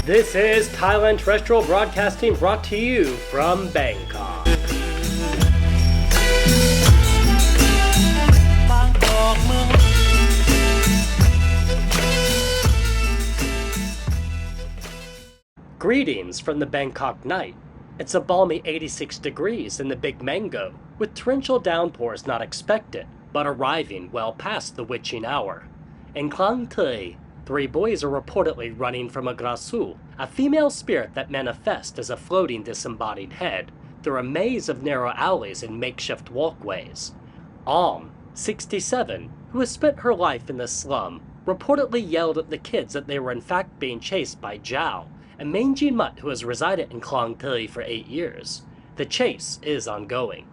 This is Thailand Terrestrial Broadcasting, brought to you from Bangkok. Greetings from the Bangkok night. It's a balmy 86 degrees in the Big Mango, with torrential downpours not expected, but arriving well past the witching hour. In Klang Thai, 3 boys are reportedly running from a grasu, a female spirit that manifests as a floating disembodied head, through a maze of narrow alleys and makeshift walkways. 67, who has spent her life in the slum, reportedly yelled at the kids that they were in fact being chased by Zhao, a mangy mutt who has resided in Klang Thai for 8 years. The chase is ongoing.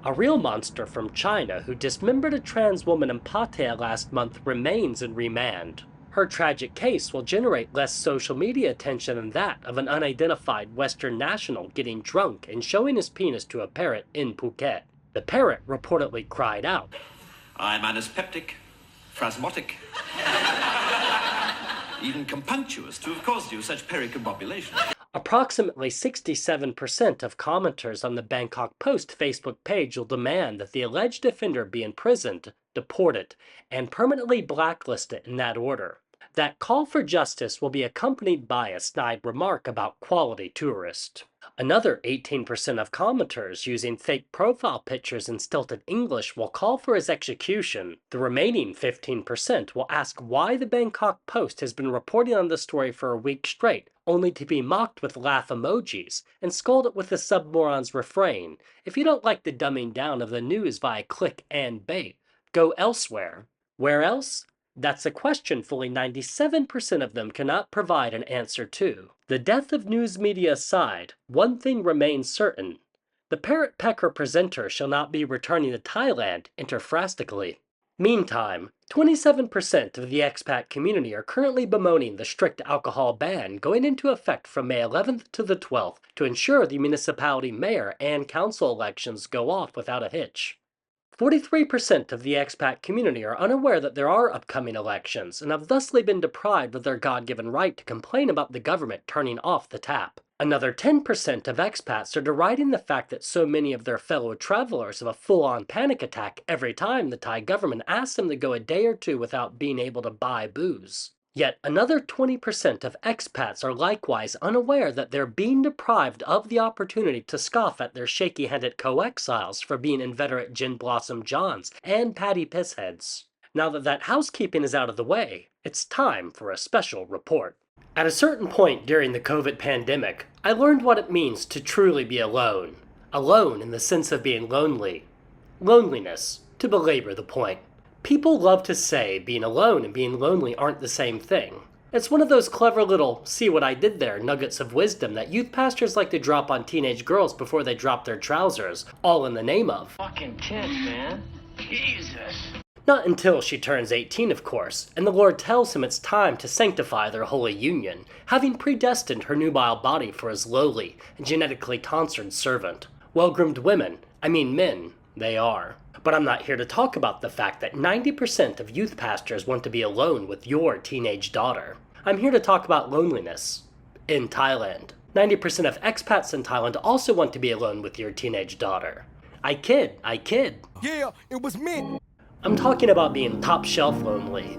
A real monster from China who dismembered a trans woman in Pattaya last month remains in remand. Her tragic case will generate less social media attention than that of an unidentified Western national getting drunk and showing his penis to a parrot in Phuket. The parrot reportedly cried out, "I'm anaspeptic, phrasmotic, even compunctuous to have caused you such pericombobulation." Approximately 67% of commenters on the Bangkok Post Facebook page will demand that the alleged offender be imprisoned, deported, and permanently blacklisted in that order. That call for justice will be accompanied by a snide remark about quality tourist. Another 18% of commenters using fake profile pictures in stilted English will call for his execution. The remaining 15% will ask why the Bangkok Post has been reporting on the story for a week straight, only to be mocked with laugh emojis and scolded with the submoron's refrain, "If you don't like the dumbing down of the news via click and bait, go elsewhere." Where else? That's a question fully 97% of them cannot provide an answer to. The death of news media aside, one thing remains certain. The parrot pecker presenter shall not be returning to Thailand interphrastically. Meantime, 27% of the expat community are currently bemoaning the strict alcohol ban going into effect from May 11th to the 12th to ensure the municipality mayor and council elections go off without a hitch. 43% of the expat community are unaware that there are upcoming elections and have thusly been deprived of their God-given right to complain about the government turning off the tap. Another 10% of expats are deriding the fact that so many of their fellow travelers have a full-on panic attack every time the Thai government asks them to go a day or two without being able to buy booze. Yet another 20% of expats are likewise unaware that they're being deprived of the opportunity to scoff at their shaky-handed co-exiles for being inveterate Gin Blossom Johns and Patty Pissheads. Now that housekeeping is out of the way, it's time for a special report. At a certain point during the COVID pandemic, I learned what it means to truly be alone. Alone in the sense of being lonely. Loneliness, to belabor the point. People love to say being alone and being lonely aren't the same thing. It's one of those clever little "see what I did there" nuggets of wisdom that youth pastors like to drop on teenage girls before they drop their trousers, all in the name of fucking kids, man. Jesus. Not until she turns 18, of course, and the Lord tells him it's time to sanctify their holy union, having predestined her nubile body for his lowly and genetically tonsured servant. Well-groomed men, they are. But I'm not here to talk about the fact that 90% of youth pastors want to be alone with your teenage daughter. I'm here to talk about loneliness in Thailand. 90% of expats in Thailand also want to be alone with your teenage daughter. I kid. Yeah, it was me. I'm talking about being top shelf lonely.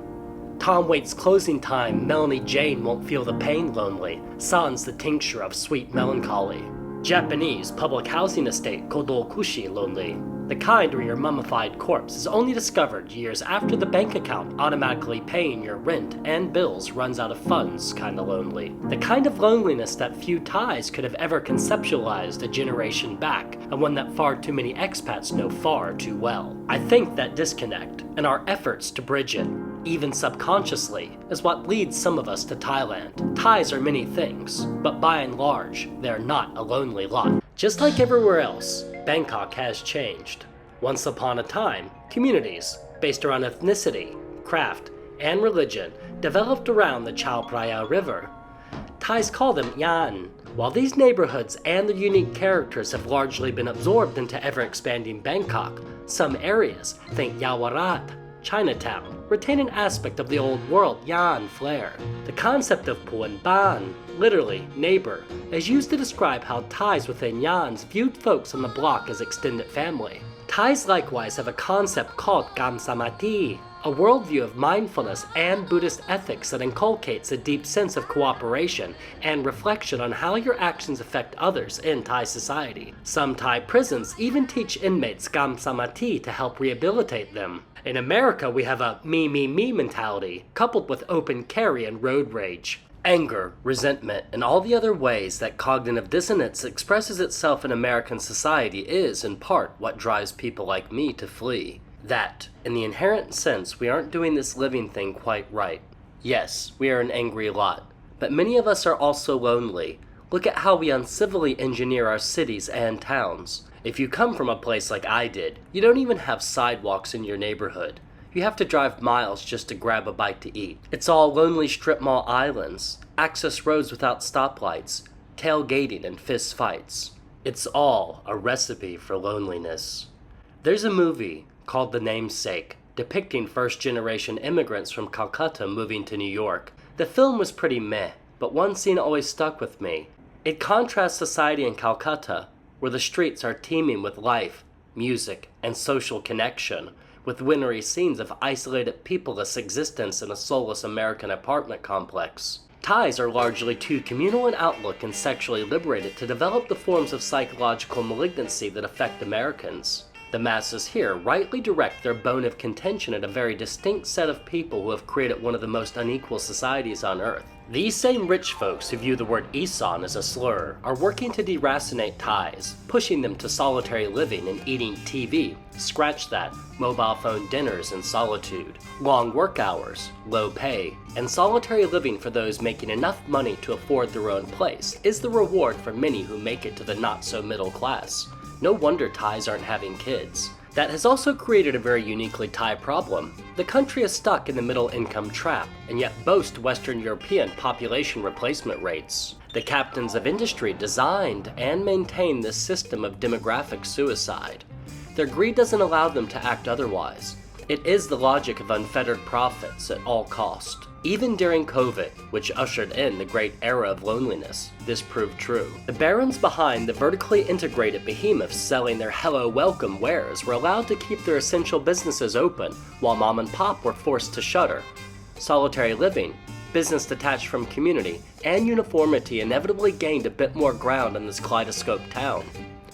Tom Waits' Closing Time, Melanie Jane Won't Feel the Pain lonely, sans the tincture of sweet melancholy. Japanese public housing estate Kodokushi lonely. The kind where your mummified corpse is only discovered years after the bank account automatically paying your rent and bills runs out of funds kinda lonely. The kind of loneliness that few Thais could have ever conceptualized a generation back, and one that far too many expats know far too well. I think that disconnect, and our efforts to bridge it, even subconsciously, is what leads some of us to Thailand. Thais are many things, but by and large, they're not a lonely lot. Just like everywhere else, Bangkok has changed. Once upon a time, communities, based around ethnicity, craft, and religion, developed around the Chao Phraya River. Thais call them Yan. While these neighborhoods and their unique characters have largely been absorbed into ever-expanding Bangkok, some areas, think Yawarat, Chinatown, retain an aspect of the old world Yan flair. The concept of Puan Ban, literally neighbor, is used to describe how Thais within Yans viewed folks on the block as extended family. Thais likewise have a concept called Gam Samati, a worldview of mindfulness and Buddhist ethics that inculcates a deep sense of cooperation and reflection on how your actions affect others in Thai society. Some Thai prisons even teach inmates Gam Samati to help rehabilitate them. In America, we have a me mentality, coupled with open carry and road rage. Anger, resentment, and all the other ways that cognitive dissonance expresses itself in American society is, in part, what drives people like me to flee. That, in the inherent sense, we aren't doing this living thing quite right. Yes, we are an angry lot, but many of us are also lonely. Look at how we uncivilly engineer our cities and towns. If you come from a place like I did, you don't even have sidewalks in your neighborhood. You have to drive miles just to grab a bite to eat. It's all lonely strip mall islands, access roads without stoplights, tailgating and fist fights. It's all a recipe for loneliness. There's a movie called The Namesake, depicting first-generation immigrants from Calcutta moving to New York. The film was pretty meh, but one scene always stuck with me. It contrasts society in Calcutta, where the streets are teeming with life, music, and social connection, with wintry scenes of isolated peopleless existence in a soulless American apartment complex. Thais are largely too communal in outlook and sexually liberated to develop the forms of psychological malignancy that affect Americans. The masses here rightly direct their bone of contention at a very distinct set of people who have created one of the most unequal societies on Earth. These same rich folks who view the word Isan as a slur are working to deracinate Thais, pushing them to solitary living and eating TV, scratch that, mobile phone dinners in solitude, long work hours, low pay, and solitary living for those making enough money to afford their own place is the reward for many who make it to the not-so-middle class. No wonder Thais aren't having kids. That has also created a very uniquely Thai problem. The country is stuck in the middle-income trap, and yet boasts Western European population replacement rates. The captains of industry designed and maintained this system of demographic suicide. Their greed doesn't allow them to act otherwise. It is the logic of unfettered profits at all cost. Even during COVID, which ushered in the great era of loneliness, this proved true. The barons behind the vertically integrated behemoths selling their Hello Welcome wares were allowed to keep their essential businesses open, while mom and pop were forced to shutter. Solitary living, business detached from community, and uniformity inevitably gained a bit more ground in this kaleidoscope town.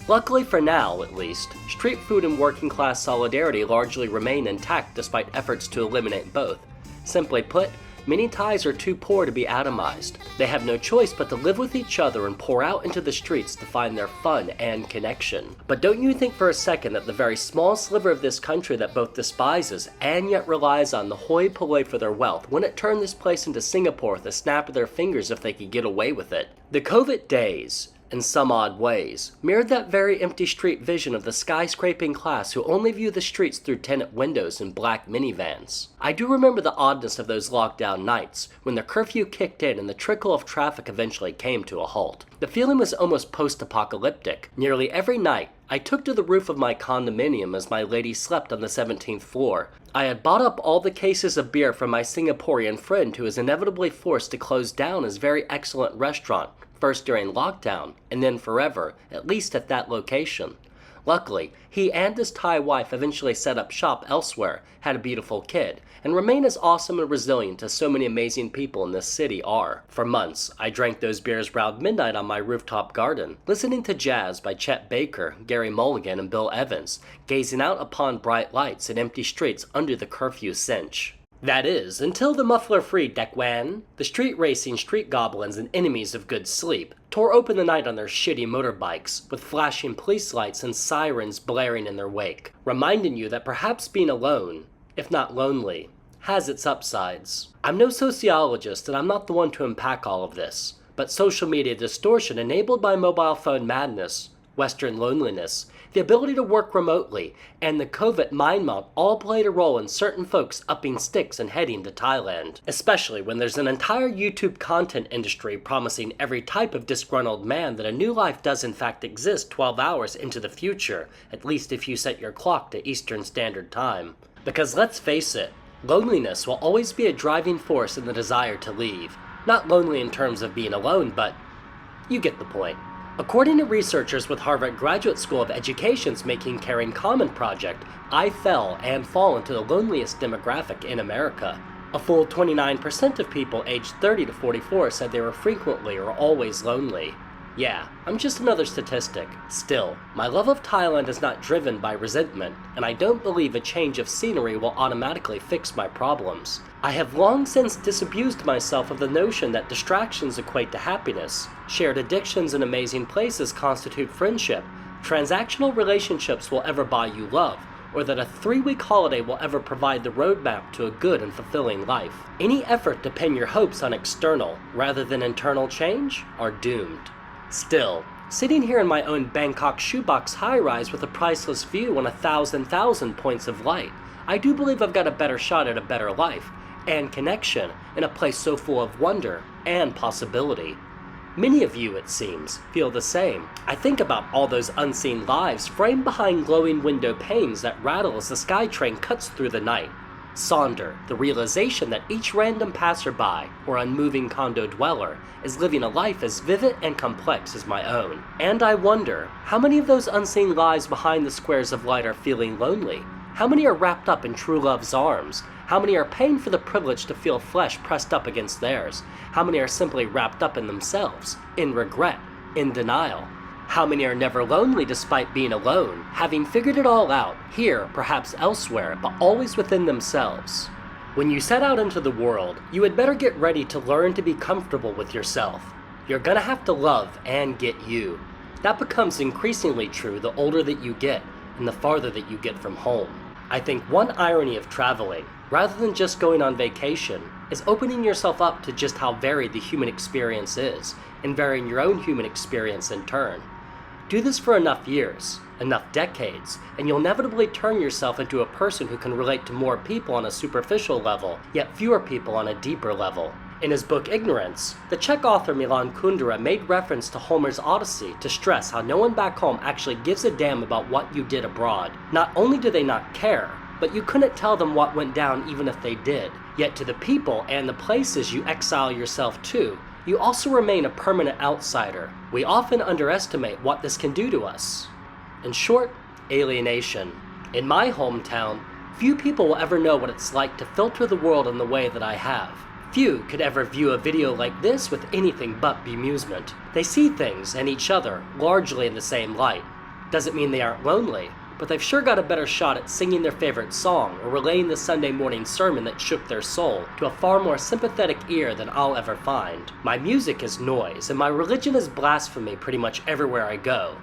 Luckily for now, at least, street food and working class solidarity largely remain intact despite efforts to eliminate both. Simply put, many Thais are too poor to be atomized. They have no choice but to live with each other and pour out into the streets to find their fun and connection. But don't you think for a second that the very small sliver of this country that both despises and yet relies on the hoi polloi for their wealth wouldn't turn this place into Singapore with a snap of their fingers if they could get away with it? The COVID days, in some odd ways, mirrored that very empty street vision of the skyscraping class who only view the streets through tinted windows and black minivans. I do remember the oddness of those lockdown nights, when the curfew kicked in and the trickle of traffic eventually came to a halt. The feeling was almost post-apocalyptic. Nearly every night, I took to the roof of my condominium as my lady slept on the 17th floor. I had bought up all the cases of beer from my Singaporean friend who was inevitably forced to close down his very excellent restaurant, first during lockdown, and then forever, at least at that location. Luckily, he and his Thai wife eventually set up shop elsewhere, had a beautiful kid, and remain as awesome and resilient as so many amazing people in this city are. For months, I drank those beers around midnight on my rooftop garden, listening to jazz by Chet Baker, Gary Mulligan, and Bill Evans, gazing out upon bright lights and empty streets under the curfew cinch. That is, until the muffler-free Dekwan, the street-racing street goblins and enemies of good sleep, tore open the night on their shitty motorbikes, with flashing police lights and sirens blaring in their wake, reminding you that perhaps being alone, if not lonely, has its upsides. I'm no sociologist and I'm not the one to unpack all of this, but social media distortion enabled by mobile phone madness, Western loneliness, the ability to work remotely, and the COVID mind melt all played a role in certain folks upping sticks and heading to Thailand. Especially when there's an entire YouTube content industry promising every type of disgruntled man that a new life does in fact exist 12 hours into the future, at least if you set your clock to Eastern Standard Time. Because let's face it, loneliness will always be a driving force in the desire to leave. Not lonely in terms of being alone, but you get the point. According to researchers with Harvard Graduate School of Education's Making Caring Common project, I fell and fall into the loneliest demographic in America. A full 29% of people aged 30 to 44 said they were frequently or always lonely. Yeah, I'm just another statistic. Still, my love of Thailand is not driven by resentment, and I don't believe a change of scenery will automatically fix my problems. I have long since disabused myself of the notion that distractions equate to happiness, shared addictions and amazing places constitute friendship, transactional relationships will ever buy you love, or that a 3-week holiday will ever provide the roadmap to a good and fulfilling life. Any effort to pin your hopes on external, rather than internal change, are doomed. Still, sitting here in my own Bangkok shoebox high-rise with a priceless view on 1,000 points of light, I do believe I've got a better shot at a better life, and connection, in a place so full of wonder and possibility. Many of you, it seems, feel the same. I think about all those unseen lives framed behind glowing window panes that rattle as the SkyTrain cuts through the night. Sonder, the realization that each random passerby or unmoving condo dweller is living a life as vivid and complex as my own. And I wonder, how many of those unseen lives behind the squares of light are feeling lonely? How many are wrapped up in true love's arms? How many are paying for the privilege to feel flesh pressed up against theirs? How many are simply wrapped up in themselves, in regret, in denial? How many are never lonely despite being alone, having figured it all out, here, perhaps elsewhere, but always within themselves? When you set out into the world, you had better get ready to learn to be comfortable with yourself. You're gonna have to love and get you. That becomes increasingly true the older that you get, and the farther that you get from home. I think one irony of traveling, rather than just going on vacation, is opening yourself up to just how varied the human experience is, and varying your own human experience in turn. Do this for enough years, enough decades, and you'll inevitably turn yourself into a person who can relate to more people on a superficial level, yet fewer people on a deeper level. In his book Ignorance, the Czech author Milan Kundera made reference to Homer's Odyssey to stress how no one back home actually gives a damn about what you did abroad. Not only do they not care, but you couldn't tell them what went down even if they did. Yet to the people and the places you exile yourself to, you also remain a permanent outsider. We often underestimate what this can do to us. In short, alienation. In my hometown, few people will ever know what it's like to filter the world in the way that I have. Few could ever view a video like this with anything but bemusement. They see things and each other largely in the same light. Doesn't mean they aren't lonely, but they've sure got a better shot at singing their favorite song or relaying the Sunday morning sermon that shook their soul to a far more sympathetic ear than I'll ever find. My music is noise, and my religion is blasphemy pretty much everywhere I go.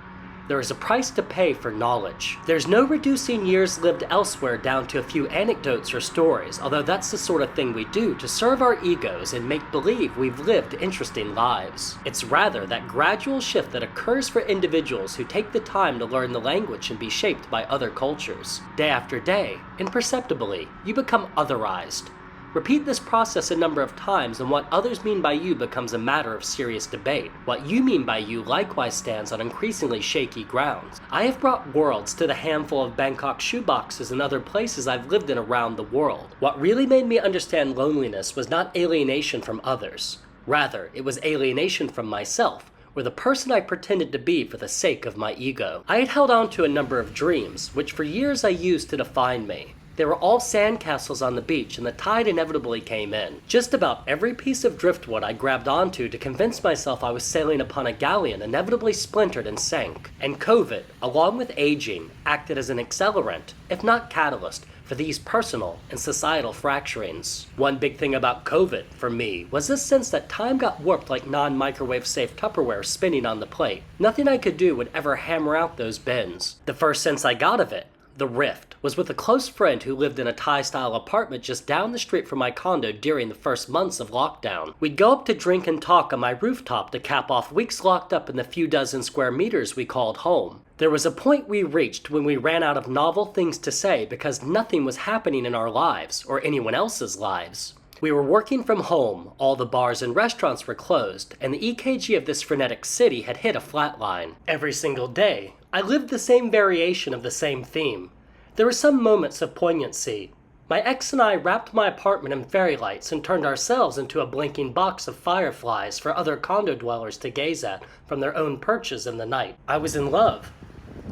There is a price to pay for knowledge. There's no reducing years lived elsewhere down to a few anecdotes or stories, although that's the sort of thing we do to serve our egos and make believe we've lived interesting lives. It's rather that gradual shift that occurs for individuals who take the time to learn the language and be shaped by other cultures. Day after day, imperceptibly, you become otherized. Repeat this process a number of times and what others mean by you becomes a matter of serious debate. What you mean by you likewise stands on increasingly shaky grounds. I have brought worlds to the handful of Bangkok shoeboxes and other places I've lived in around the world. What really made me understand loneliness was not alienation from others. Rather, it was alienation from myself, or the person I pretended to be for the sake of my ego. I had held on to a number of dreams, which for years I used to define me. They were all sandcastles on the beach, and the tide inevitably came in. Just about every piece of driftwood I grabbed onto to convince myself I was sailing upon a galleon inevitably splintered and sank. And COVID, along with aging, acted as an accelerant, if not catalyst, for these personal and societal fracturings. One big thing about COVID, for me, was this sense that time got warped like non-microwave safe Tupperware spinning on the plate. Nothing I could do would ever hammer out those bends. The first sense I got of it, the rift, was with a close friend who lived in a Thai-style apartment just down the street from my condo during the first months of lockdown. We'd go up to drink and talk on my rooftop to cap off weeks locked up in the few dozen square meters we called home. There was a point we reached when we ran out of novel things to say because nothing was happening in our lives, or anyone else's lives. We were working from home, all the bars and restaurants were closed, and the EKG of this frenetic city had hit a flat line. Every single day, I lived the same variation of the same theme. There were some moments of poignancy. My ex and I wrapped my apartment in fairy lights and turned ourselves into a blinking box of fireflies for other condo dwellers to gaze at from their own perches in the night. I was in love.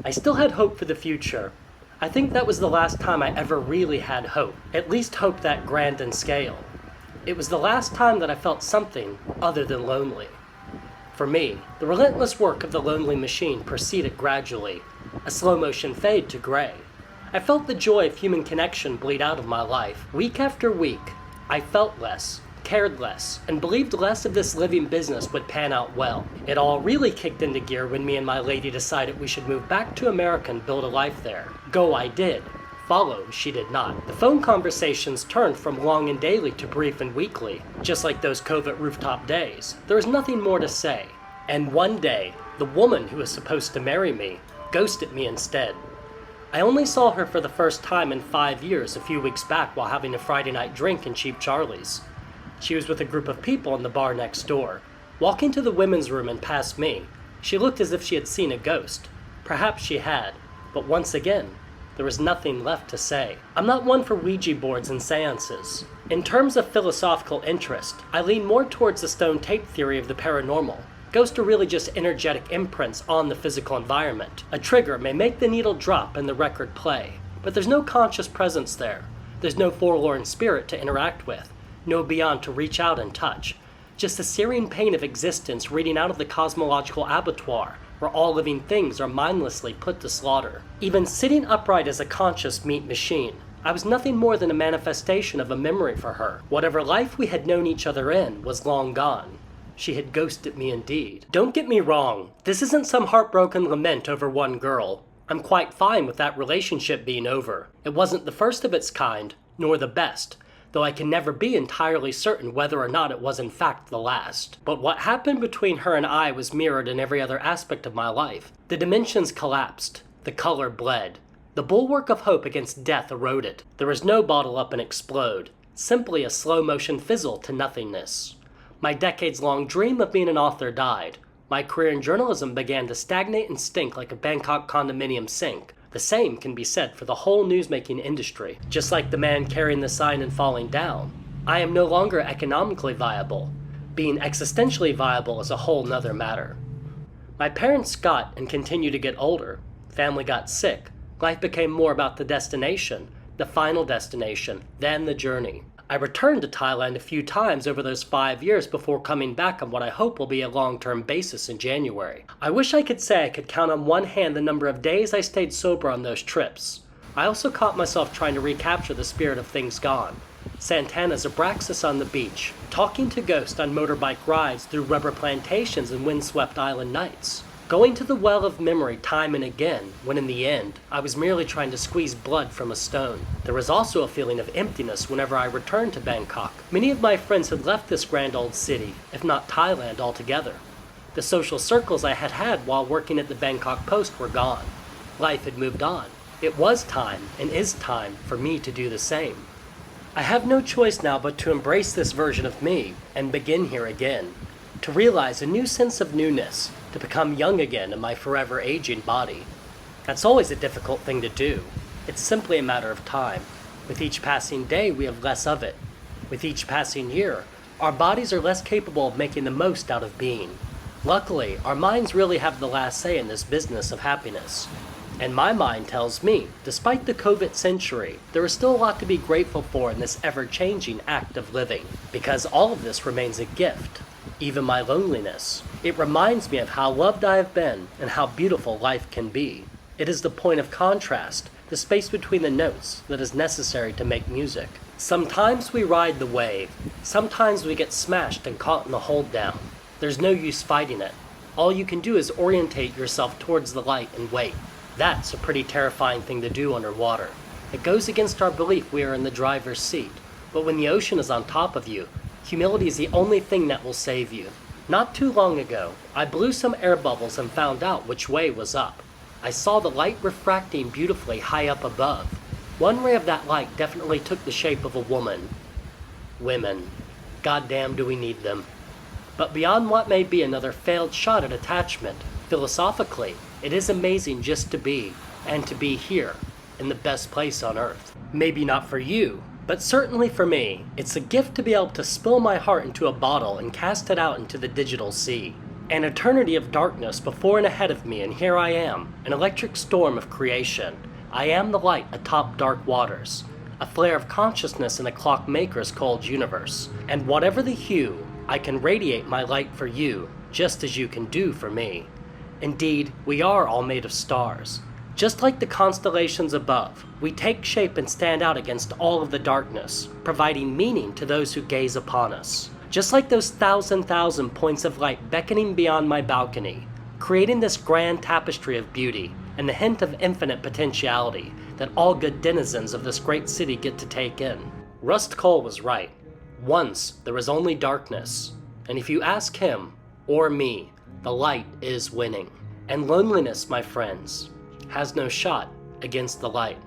I still had hope for the future. I think that was the last time I ever really had hope, at least hope that grand in scale. It was the last time that I felt something other than lonely. For me, the relentless work of the lonely machine proceeded gradually, a slow-motion fade to gray. I felt the joy of human connection bleed out of my life. Week after week, I felt less, cared less, and believed less of this living business would pan out well. It all really kicked into gear when me and my lady decided we should move back to America and build a life there. Go I did. Follow she did not. The phone conversations turned from long and daily to brief and weekly, just like those covert rooftop days. There was nothing more to say. And one day, the woman who was supposed to marry me ghosted me instead. I only saw her for the first time in 5 years a few weeks back while having a Friday night drink in Cheap Charlie's. She was with a group of people in the bar next door. Walking to the women's room and past me, she looked as if she had seen a ghost. Perhaps she had, but once again, there was nothing left to say. I'm not one for Ouija boards and seances. In terms of philosophical interest, I lean more towards the stone tape theory of the paranormal. Ghosts are really just energetic imprints on the physical environment. A trigger may make the needle drop and the record play, but there's no conscious presence there. There's no forlorn spirit to interact with, no beyond to reach out and touch. Just the searing pain of existence reading out of the cosmological abattoir, where all living things are mindlessly put to slaughter. Even sitting upright as a conscious meat machine, I was nothing more than a manifestation of a memory for her. Whatever life we had known each other in was long gone. She had ghosted me indeed. Don't get me wrong, this isn't some heartbroken lament over one girl. I'm quite fine with that relationship being over. It wasn't the first of its kind, nor the best, though I can never be entirely certain whether or not it was in fact the last. But what happened between her and I was mirrored in every other aspect of my life. The dimensions collapsed, the color bled. The bulwark of hope against death eroded. There was no bottle up and explode, simply a slow-motion fizzle to nothingness. My decades-long dream of being an author died. My career in journalism began to stagnate and stink like a Bangkok condominium sink. The same can be said for the whole newsmaking industry. Just like the man carrying the sign and falling down, I am no longer economically viable. Being existentially viable is a whole nother matter. My parents got and continue to get older. Family got sick. Life became more about the destination, the final destination, than the journey. I returned to Thailand a few times over those 5 years before coming back on what I hope will be a long-term basis in January. I wish I could say I could count on one hand the number of days I stayed sober on those trips. I also caught myself trying to recapture the spirit of things gone. Santana's Abraxas on the beach, talking to ghosts on motorbike rides through rubber plantations and windswept island nights. Going to the well of memory time and again, when in the end, I was merely trying to squeeze blood from a stone. There was also a feeling of emptiness whenever I returned to Bangkok. Many of my friends had left this grand old city, if not Thailand altogether. The social circles I had had while working at the Bangkok Post were gone. Life had moved on. It was time, and is time, for me to do the same. I have no choice now but to embrace this version of me, and begin here again. To realize a new sense of newness, to become young again in my forever aging body. That's always a difficult thing to do. It's simply a matter of time. With each passing day, we have less of it. With each passing year, our bodies are less capable of making the most out of being. Luckily, our minds really have the last say in this business of happiness. And my mind tells me, despite the COVID century, there is still a lot to be grateful for in this ever-changing act of living, because all of this remains a gift. Even my loneliness. It reminds me of how loved I have been and how beautiful life can be. It is the point of contrast, the space between the notes, that is necessary to make music. Sometimes we ride the wave. Sometimes we get smashed and caught in the hold down. There's no use fighting it. All you can do is orientate yourself towards the light and wait. That's a pretty terrifying thing to do underwater. It goes against our belief we are in the driver's seat. But when the ocean is on top of you, humility is the only thing that will save you. Not too long ago, I blew some air bubbles and found out which way was up. I saw the light refracting beautifully high up above. One ray of that light definitely took the shape of a woman. Women. Goddamn do we need them. But beyond what may be another failed shot at attachment, philosophically, it is amazing just to be, and to be here, in the best place on earth. Maybe not for you, but certainly for me, it's a gift to be able to spill my heart into a bottle and cast it out into the digital sea. An eternity of darkness before and ahead of me, and here I am, an electric storm of creation. I am the light atop dark waters, a flare of consciousness in a clockmaker's cold universe. And whatever the hue, I can radiate my light for you, just as you can do for me. Indeed, we are all made of stars. Just like the constellations above, we take shape and stand out against all of the darkness, providing meaning to those who gaze upon us. Just like those thousand points of light beckoning beyond my balcony, creating this grand tapestry of beauty and the hint of infinite potentiality that all good denizens of this great city get to take in. Rust Cole was right. Once there was only darkness, and if you ask him, or me, the light is winning. And loneliness, my friends, has no shot against the light.